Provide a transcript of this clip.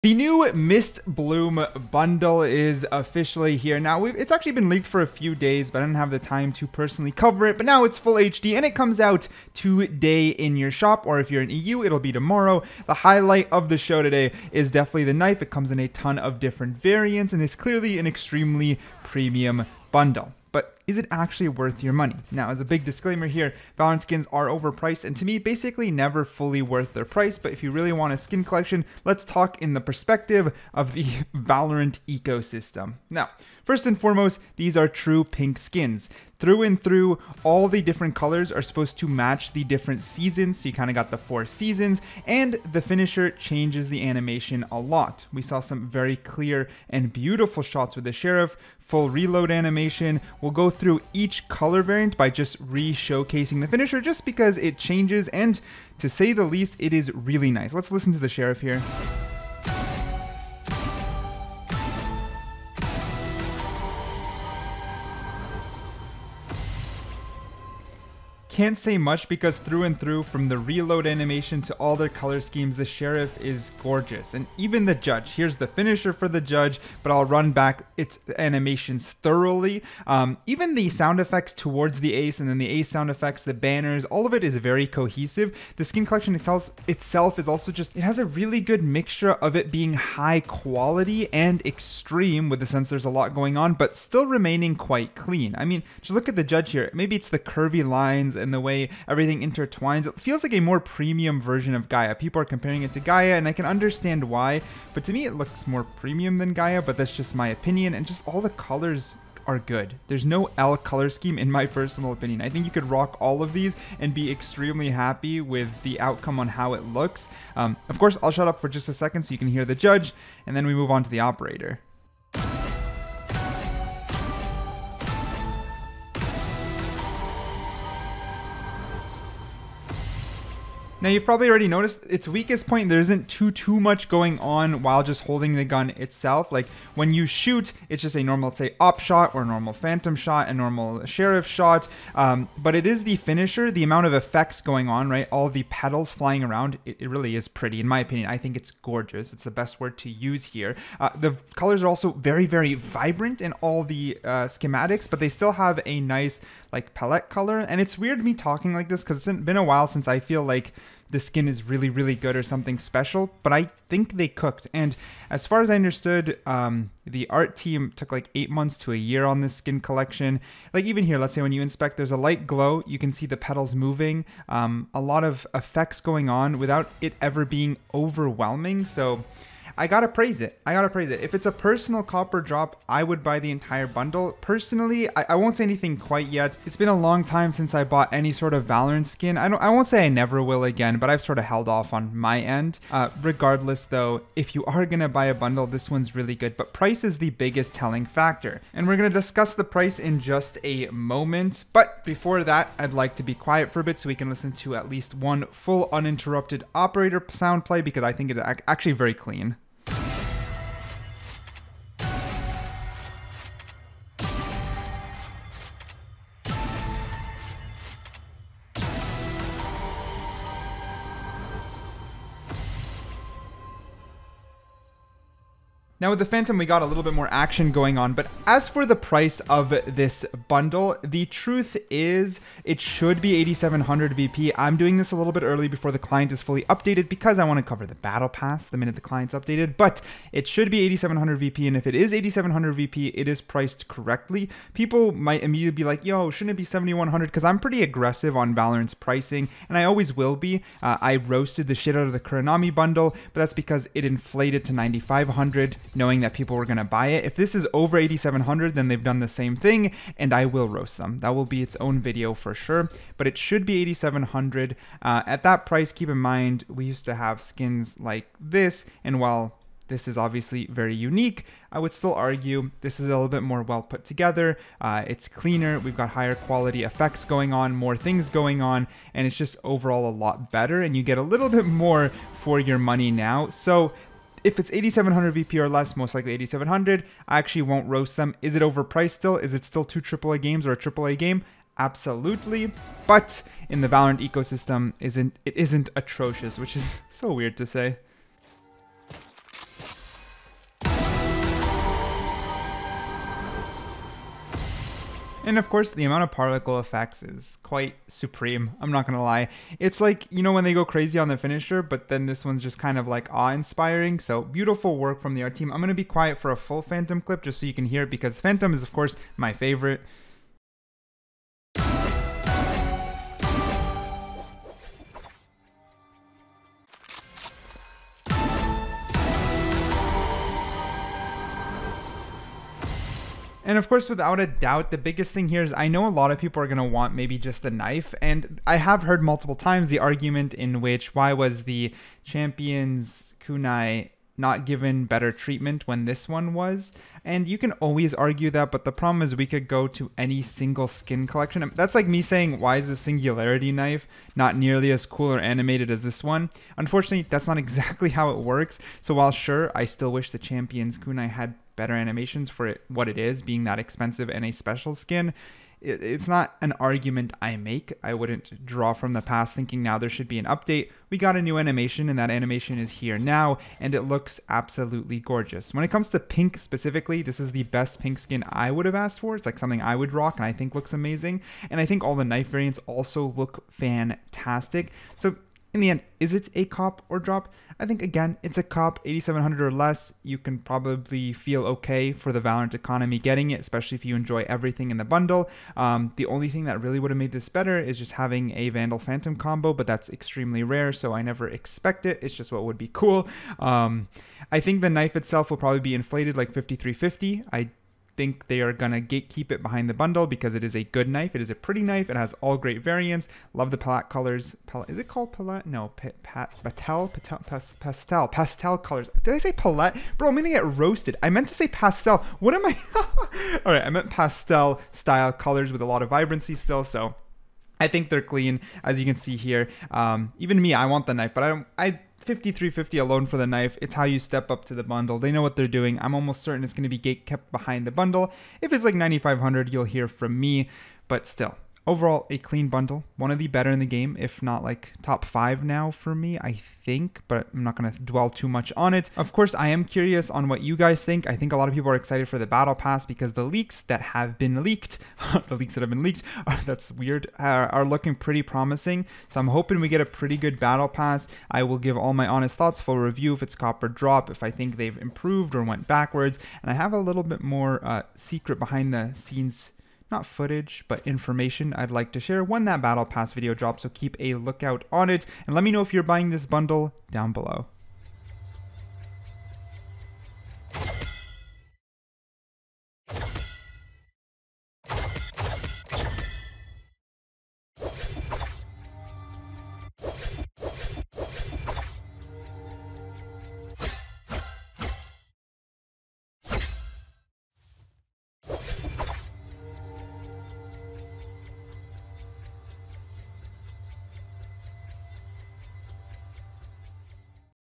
The new Mystbloom bundle is officially here. Now, it's actually been leaked for a few days, but I didn't have the time to personally cover it. But now it's full HD, and it comes out today in your shop, or if you're in EU, it'll be tomorrow. The highlight of the show today is definitely the knife. It comes in a ton of different variants, and it's clearly an extremely premium bundle. But is it actually worth your money? Now, as a big disclaimer here, Valorant skins are overpriced and to me, basically never fully worth their price. But if you really want a skin collection, let's talk in the perspective of the Valorant ecosystem. Now, first and foremost, these are true pink skins. Through and through, all the different colors are supposed to match the different seasons. So you kind of got the 4 seasons, and the finisher changes the animation a lot. We saw some very clear and beautiful shots with the Sheriff, full reload animation. We'll go through each color variant by just re-showcasing the finisher just because it changes, and to say the least, it is really nice. Let's listen to the Sheriff here. Can't say much because through and through, from the reload animation to all their color schemes, the Sheriff is gorgeous. And even the Judge, here's the finisher for the Judge, but I'll run back its animations thoroughly. Even the sound effects towards the Ace, and then the Ace sound effects, the banners, all of it is very cohesive. The skin collection itself is also just, it has a really good mixture of it being high quality and extreme, with the sense there's a lot going on, but still remaining quite clean. I mean, just look at the Judge here. Maybe it's the curvy lines and the way everything intertwines. It feels like a more premium version of Gaia. People are comparing it to Gaia, and I can understand why, but to me it looks more premium than Gaia, but that's just my opinion. And just all the colors are good. There's no L color scheme in my personal opinion. I think you could rock all of these and be extremely happy with the outcome on how it looks. Of course, I'll shut up for just a second so you can hear the Judge, and then we move on to the Operator. Now, you've probably already noticed its weakest point, there isn't too much going on while just holding the gun itself. Like when you shoot, it's just a normal, say, op shot or normal phantom shot, a normal Sheriff shot. But it is the finisher, the amount of effects going on, right? All the petals flying around, it really is pretty. In my opinion, I think it's gorgeous. It's the best word to use here. The colors are also very, very vibrant in all the schematics, but they still have a nice like palette color. And it's weird me talking like this because it's been a while since I feel like the skin is really, really good or something special, but I think they cooked. And as far as I understood, the art team took like 8 months to a year on this skin collection. Like even here, let's say when you inspect, there's a light glow. You can see the petals moving, a lot of effects going on without it ever being overwhelming. So I gotta praise it. I gotta praise it. If it's a personal copper drop, I would buy the entire bundle. Personally, I won't say anything quite yet. It's been a long time since I bought any sort of Valorant skin. I won't say I never will again, but I've sort of held off on my end. Regardless though, if you are gonna buy a bundle, this one's really good, but price is the biggest telling factor. And we're gonna discuss the price in just a moment. But before that, I'd like to be quiet for a bit so we can listen to at least one full uninterrupted Operator sound play, because I think it's actually very clean. Now with the Phantom, we got a little bit more action going on, but as for the price of this bundle, the truth is it should be 8700 VP. I'm doing this a little bit early before the client is fully updated because I want to cover the battle pass the minute the client's updated, but it should be 8700 VP, and if it is 8700 VP, it is priced correctly. People might immediately be like, yo, shouldn't it be 7100? Because I'm pretty aggressive on Valorant's pricing, and I always will be. I roasted the shit out of the Kuronami bundle, but that's because it inflated to 9500. Knowing that people were going to buy it. If this is over 8700, then they've done the same thing, and I will roast them. That will be its own video for sure, but it should be 8700. At that price, keep in mind, we used to have skins like this, and while this is obviously very unique, I would still argue this is a little bit more well put together. It's cleaner, we've got higher quality effects going on, more things going on, and it's just overall a lot better, and you get a little bit more for your money now. So if it's 8700 VP or less, most likely 8700, I actually won't roast them. Is it overpriced still? Is it still 2 AAA games or a AAA game? Absolutely. But in the Valorant ecosystem, it isn't atrocious, which is so weird to say. And of course, the amount of particle effects is quite supreme. I'm not gonna lie. It's like, you know, when they go crazy on the finisher, but then this one's just kind of like awe-inspiring. So beautiful work from the art team. I'm gonna be quiet for a full Phantom clip just so you can hear it, because Phantom is of course my favorite. And of course, without a doubt, the biggest thing here is I know a lot of people are going to want maybe just the knife. And I have heard multiple times the argument in which, why was the Champion's kunai not given better treatment when this one was? And you can always argue that, but the problem is we could go to any single skin collection. That's like me saying, why is the Singularity knife not nearly as cool or animated as this one? Unfortunately, that's not exactly how it works. So while sure, I still wish the Champion's kunai had better animations for it, what it is, being that expensive and a special skin, it's not an argument I make. I wouldn't draw from the past thinking now there should be an update. We got a new animation, and that animation is here now, and it looks absolutely gorgeous. When it comes to pink specifically, this is the best pink skin I would have asked for. It's like something I would rock and I think looks amazing. And I think all the knife variants also look fantastic. So in the end, is it a cop or drop? I think, again, it's a cop. 8,700 or less, you can probably feel okay for the Valorant economy getting it, especially if you enjoy everything in the bundle. The only thing that really would have made this better is just having a Vandal Phantom combo, but that's extremely rare, so I never expect it. It's just what would be cool. I think the knife itself will probably be inflated like 5350. I think they are gonna gatekeep it behind the bundle because it is a good knife. It is a pretty knife. It has all great variants. Love the palette colors. Is it called palette? No, pastel colors. Did I say palette? Bro, I'm gonna get roasted. I meant to say pastel. What am I? All right, I meant pastel style colors with a lot of vibrancy still. So I think they're clean, as you can see here. Even me, I want the knife, but I 5350 alone for the knife. It's how you step up to the bundle. They know what they're doing. I'm almost certain it's going to be gate kept behind the bundle. If it's like 9500, you'll hear from me, but still. Overall, a clean bundle. One of the better in the game, if not like top 5 now for me, I think, but I'm not going to dwell too much on it. Of course, I am curious on what you guys think. I think a lot of people are excited for the battle pass because the leaks that have been leaked, that's weird, are looking pretty promising. So I'm hoping we get a pretty good battle pass. I will give all my honest thoughts, full review if it's cop or drop, if I think they've improved or went backwards. And I have a little bit more secret behind the scenes, not footage, but information I'd like to share when that battle pass video drops, so keep a lookout on it, and let me know if you're buying this bundle down below.